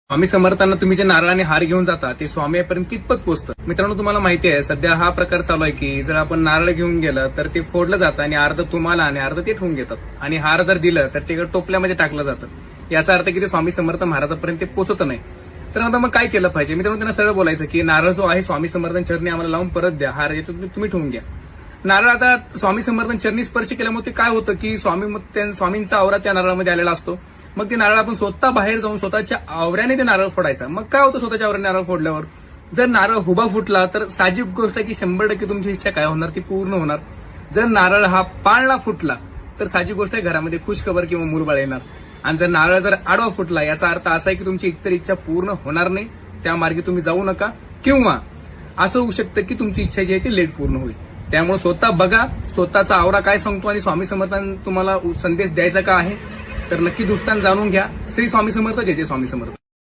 स्वामी समर्थांना तुम्ही जे नारळाने हार घेऊन जाता ते स्वामीपर्यंत कितपत पोहोचतं? मित्रांनो, तुम्हाला माहिती आहे सध्या हा प्रकार चालू आहे की जर आपण नारळ घेऊन गेलं तर ते फोडलं जातं आणि अर्ध तुम्हाला आणि अर्ध ते ठेवून घेतात, आणि हार जर दिलं तर ते टोपल्यामध्ये टाकलं जातं. याचा अर्थ की ते स्वामी समर्थ महाराजांपर्यंत ते पोहोचत नाही. तर आता मग काय केलं पाहिजे? मित्रांनो, त्यांना सरळ बोलायचं की नारळ जो आहे स्वामी समर्थांच्या चरणी आम्हाला लावून परत द्या, हार येतो तुम्ही ठेवून घ्या. नारळ आता स्वामी समर्थांच्या चरणी स्पर्श केल्यामुळे ते काय होतं की स्वामींचा आवरा त्या नारळामध्ये आलेला असतो. मग ते नारळ आपण स्वतः बाहेर जाऊन स्वतःच्या आवऱ्याने ते नारळ फोडायचा. मग काय होतं स्वतःच्या आवऱ्याने नारळ फोडल्यावर? जर नारळ हुबा फुटला तर साहजिक गोष्ट आहे की 100% तुमची इच्छा काय होणार ती पूर्ण होणार. जर नारळ हा पाळणा फुटला तर साहजिक गोष्ट आहे घरामध्ये खुशखबर किंवा मूलबाळ येणार. आणि जर नारळ जर आडवा फुटला याचा अर्थ असा आहे की तुमची इतर इच्छा पूर्ण होणार नाही, त्या मार्गे तुम्ही जाऊ नका. किंवा असं होऊ शकतं की तुमची इच्छा जी आहे ती लेट पूर्ण होईल. त्यामुळे स्वतः बघा स्वतःचा आवरा काय सांगतो आणि स्वामी समर्थांनी तुम्हाला संदेश द्यायचा का आहे तर नक्की दुष्टांत जाणून घ्या. श्री स्वामी समर्थ, जय जय स्वामी समर्थ.